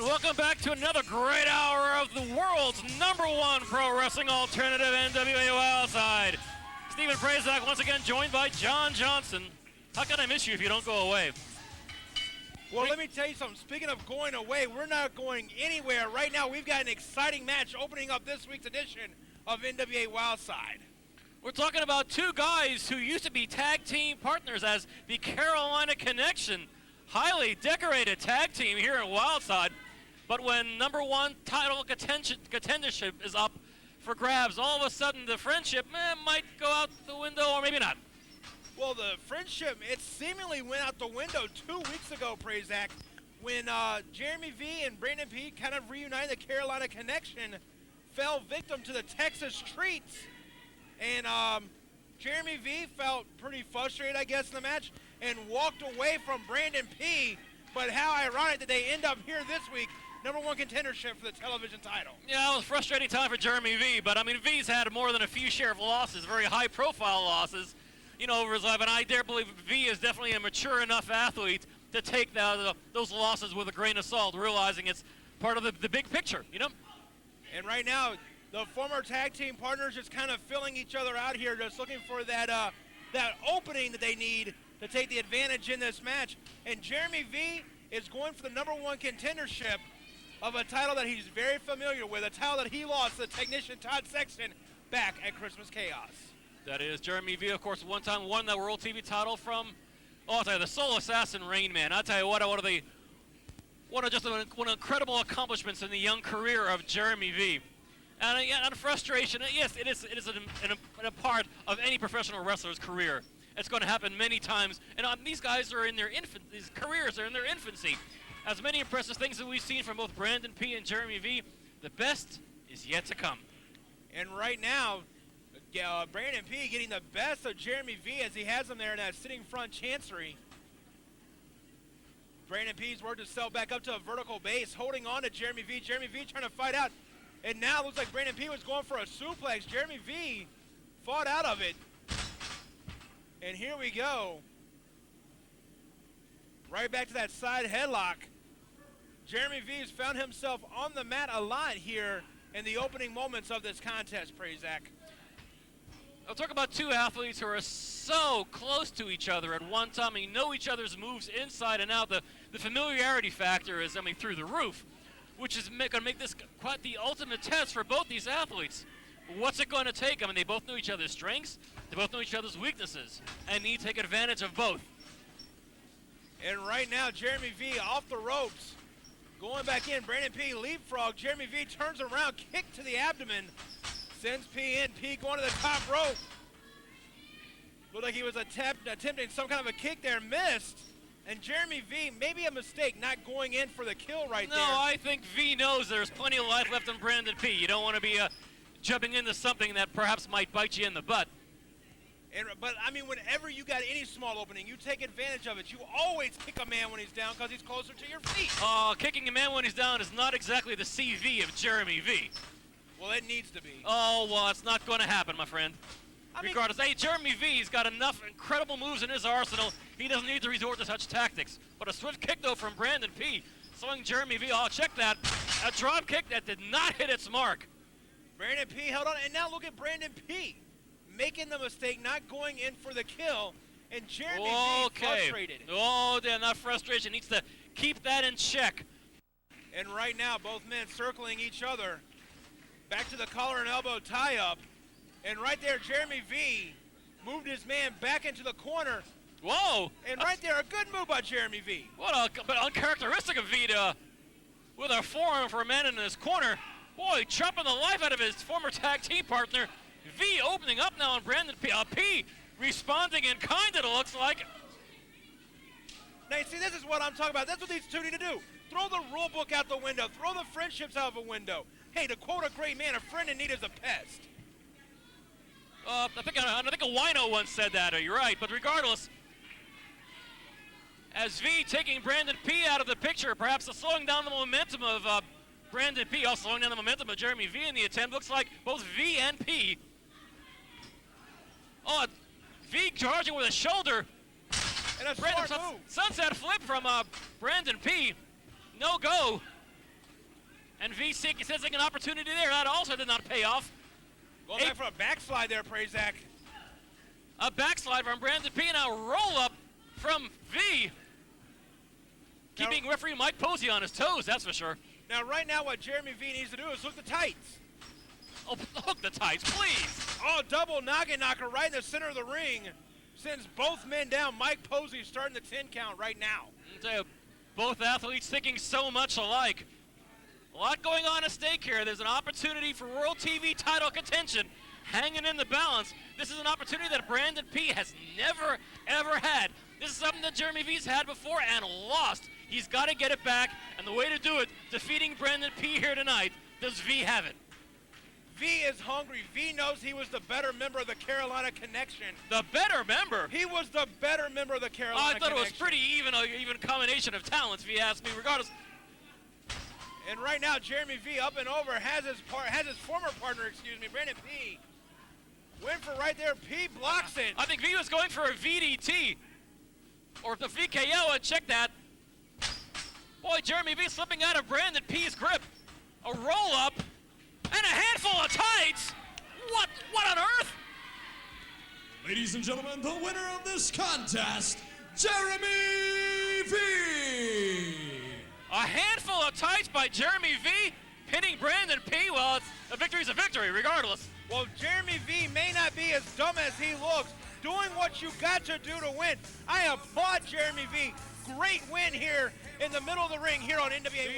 Welcome back to another great hour of the world's #1 pro wrestling alternative, NWA Wildside. Stephen Prazak once again joined by John Johnson. How can I miss you if you don't go away? Well, let me tell you something. Speaking of going away, we're not going anywhere. Right now, we've got an exciting match opening up this week's edition of NWA Wildside. We're talking about two guys who used to be tag team partners as the Carolina Connection. Highly decorated tag team here in Wildside. But when #1 title contendership is up for grabs, all of a sudden the friendship might go out the window, or maybe not. Well, the friendship, it seemingly went out the window 2 weeks ago, Prazak, when Jeremy V and Brandon P kind of reunited the Carolina Connection, fell victim to the Texas streets. And Jeremy V felt pretty frustrated, I guess, in the match and walked away from Brandon P. But how ironic that they end up here this week, #1 contendership for the television title. Yeah, it was a frustrating time for Jeremy V, but I mean, V's had more than a few share of losses, very high-profile losses, you know, over his life, and I dare believe V is definitely a mature enough athlete to take those losses with a grain of salt, realizing it's part of the big picture, you know? And right now, the former tag team partners just kind of filling each other out here, just looking for that opening that they need to take the advantage in this match. And Jeremy V is going for the #1 contendership of a title that he's very familiar with, a title that he lost to the technician Todd Sexton back at Christmas Chaos. That is Jeremy V, of course, one time won that World TV title from, I'll tell you, the Soul Assassin Rain Man. I'll tell you what, one of incredible accomplishments in the young career of Jeremy V. And frustration, yes, it is a part of any professional wrestler's career. It's going to happen many times, and these guys are in their these careers are in their infancy. As many impressive things that we've seen from both Brandon P and Jeremy V, the best is yet to come. And right now, Brandon P getting the best of Jeremy V as he has him there in that sitting front chancery. Brandon P's worked himself back up to a vertical base, holding on to Jeremy V. Jeremy V trying to fight out. And now it looks like Brandon P was going for a suplex. Jeremy V fought out of it. And here we go. Right back to that side headlock. Jeremy V's found himself on the mat a lot here in the opening moments of this contest, Prazak. I'll talk about two athletes who are so close to each other at one time. You know each other's moves inside and out. The familiarity factor is, through the roof, which is going to make this quite the ultimate test for both these athletes. What's it going to take? They both know each other's strengths. They both know each other's weaknesses and need to take advantage of both. And right now, Jeremy V off the ropes. Going back in, Brandon P leapfrog. Jeremy V turns around, kick to the abdomen. Sends P in, P going to the top rope. Looked like he was attempting some kind of a kick there, missed. And Jeremy V, maybe a mistake not going in for the kill right there. No, I think V knows there's plenty of life left in Brandon P. You don't want to be jumping into something that perhaps might bite you in the butt. But whenever you got any small opening, you take advantage of it. You always kick a man when he's down because he's closer to your feet. Kicking a man when he's down is not exactly the CV of Jeremy V. Well, it needs to be. Oh, well, it's not going to happen, my friend. Regardless, hey, Jeremy V's got enough incredible moves in his arsenal. He doesn't need to resort to such tactics. But a swift kick, though, from Brandon P. Slowing Jeremy V. Oh, check that. A drop kick that did not hit its mark. Brandon P held on, and now look at Brandon P making the mistake, not going in for the kill, and Jeremy V frustrated. Oh, damn, that frustration needs to keep that in check. And right now, both men circling each other. Back to the collar and elbow tie-up. And right there, Jeremy V moved his man back into the corner. Whoa! And right there, a good move by Jeremy V. But uncharacteristic of V with a forearm for a man in his corner. Boy, chopping the life out of his former tag team partner. V opening up now on Brandon P. P responding in kind, it looks like. Now, you see, this is what I'm talking about. That's what these two need to do. Throw the rule book out the window. Throw the friendships out of the window. Hey, to quote a great man, a friend in need is a pest. I think a wino once said that, you're right, but regardless, as V taking Brandon P out of the picture, perhaps slowing down the momentum of Brandon P, also slowing down the momentum of Jeremy V in the attempt. Looks like both V and P. Oh, V charging with a shoulder. And a smart move. Sunset flip from Brandon P. No go. And V sensing an opportunity there. That also did not pay off. Going back for a backslide there, Prazak. A backslide from Brandon P. Now roll up from V. Keeping referee Mike Posey on his toes, that's for sure. Now, right now, what Jeremy V needs to do is hook the tights. Oh, hook the tights, please. Oh, double noggin knocker right in the center of the ring. Sends both men down. Mike Posey starting the 10 count right now. I'll tell you, both athletes thinking so much alike. A lot going on at stake here. There's an opportunity for World TV title contention hanging in the balance. This is an opportunity that Brandon P. has never, ever had. This is something that Jeremy V's had before and lost. He's got to get it back, and the way to do it, defeating Brandon P. here tonight. Does V have it? V is hungry. V knows he was the better member of the Carolina Connection. The better member? He was the better member of the Carolina Connection. I thought it was pretty even combination of talents, if you ask me, regardless. And right now, Jeremy V up and over has his former partner, Brandon P. Went for right there. P blocks it. I think V was going for a VDT. Or the VKO, and check that. Boy, Jeremy V slipping out of Brandon P's grip. A roll-up and a handful of tights. What on earth? Ladies and gentlemen, the winner of this contest, Jeremy V. A handful of tights by Jeremy V, pinning Brandon P. Well, a victory's a victory, regardless. Well, Jeremy V may not be as dumb as he looks, doing what you got to do to win. I applaud Jeremy V. Great win here in the middle of the ring here on NWA.